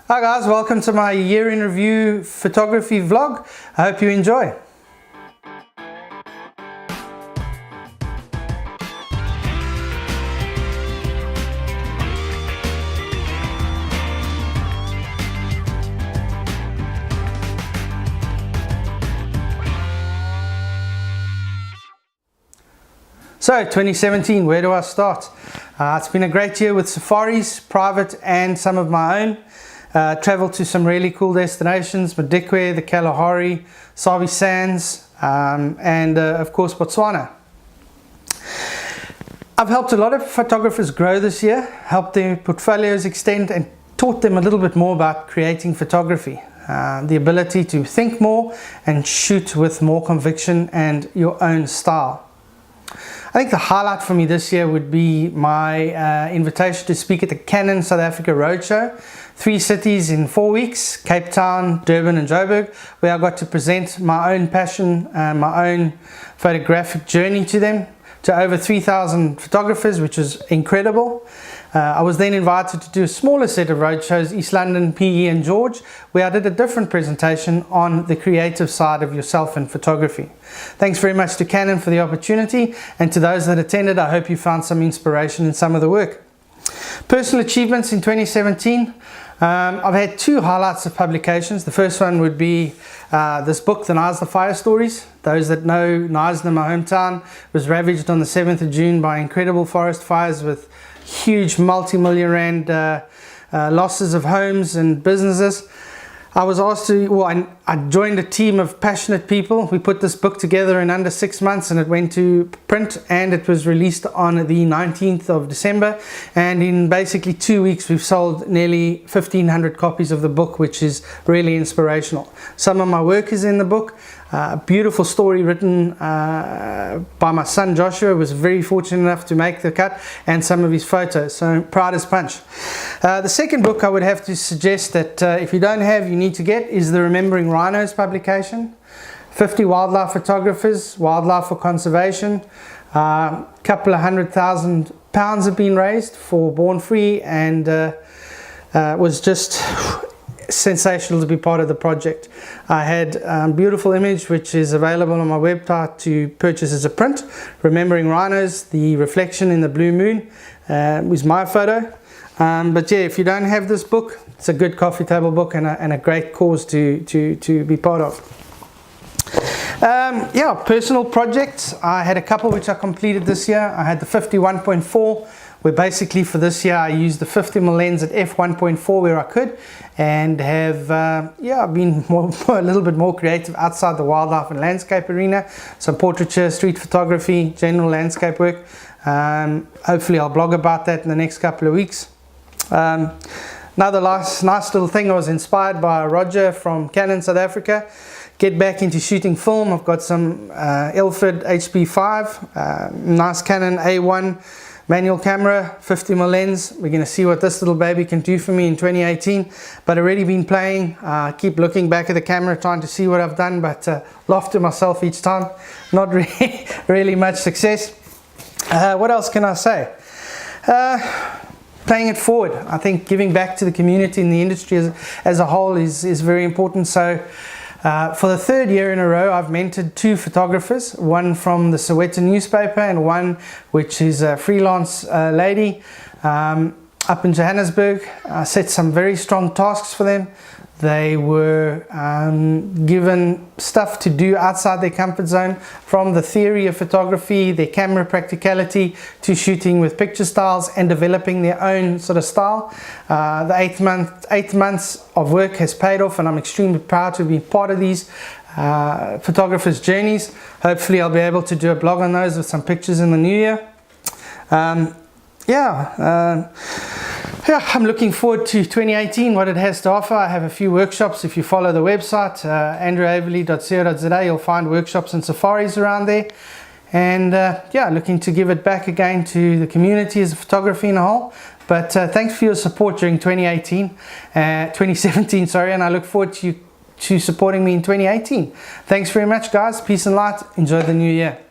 Hi guys, welcome to my year in review photography vlog. I hope you enjoy. So 2017, where do I start? It's been a great year with safaris, private and some of my own. Traveled to some really cool destinations, Madikwe, the Kalahari, Sabi Sands, and of course Botswana. I've helped a lot of photographers grow this year, helped their portfolios extend and taught them a little bit more about creating photography. The ability to think more and shoot with more conviction and your own style. I think the highlight for me this year would be my invitation to speak at the Canon South Africa Roadshow. 3 cities in 4 weeks, Cape Town, Durban and Joburg, where I got to present my own passion and my own photographic journey to them, to over 3,000 photographers, which was incredible. I was then invited to do a smaller set of roadshows, East London, PE and George, where I did a different presentation on the creative side of yourself in photography. Thanks very much to Canon for the opportunity, and to those that attended, I hope you found some inspiration in some of the work. Personal achievements in 2017. I've had 2 highlights of publications. The first one would be this book, The Knysna Fire Stories. Those that know Knysna, my hometown, was ravaged on the 7th of June by incredible forest fires with huge multi-million rand losses of homes and businesses. I was asked to, I joined a team of passionate people. We put this book together in under 6 months and it went to print and it was released on the 19th of December. And in basically 2 weeks, we've sold nearly 1,500 copies of the book, which is really inspirational. Some of my work is in the book. A beautiful story written by my son Joshua, was very fortunate enough to make the cut, and some of his photos, so proud as punch. The second book I would have to suggest that if you don't have, you need to get, is the Remembering Rhinos publication. 50 wildlife photographers, wildlife for conservation. Couple of £100,000 have been raised for Born Free, and was just sensational to be part of the project. I had a beautiful image which is available on my website to purchase as a print. Remembering Rhinos, the reflection in the blue moon was my photo. But yeah, if you don't have this book, it's a good coffee table book and a great cause to be part of. Yeah, personal projects. I had a couple which I completed this year. I had the 51.4, where basically for this year I used the 50mm lens at f1.4 where I could, and have been a little bit more creative outside the wildlife and landscape arena. Some portraiture, street photography, general landscape work. Hopefully I'll blog about that in the next couple of weeks. Another nice little thing, I was inspired by Roger from Canon South Africa. Get back into shooting film. I've got some Ilford HP5, nice Canon A1 manual camera, 50mm lens. We're going to see what this little baby can do for me in 2018. But I've already been playing. Keep looking back at the camera, trying to see what I've done, but laugh to myself each time. Not really much success. What else can I say? Playing it forward. I think giving back to the community and the industry as a whole is very important. So for the 3rd year in a row, I've mentored 2 photographers, one from the Sowetan newspaper and one which is a freelance lady up in Johannesburg. I set some very strong tasks for them. They were given stuff to do outside their comfort zone, from the theory of photography, their camera practicality, to shooting with picture styles and developing their own sort of style. The 8 months of work has paid off, and I'm extremely proud to be part of these photographers' journeys. Hopefully I'll be able to do a blog on those with some pictures in the new year. Yeah, I'm looking forward to 2018, what it has to offer. I have a few workshops. If you follow the website, andrewaveley.co.za, you'll find workshops and safaris around there. And yeah, looking to give it back again to the community as a photography in a whole. But thanks for your support during 2017, sorry, and I look forward to supporting me in 2018. Thanks very much, guys. Peace and light. Enjoy the new year.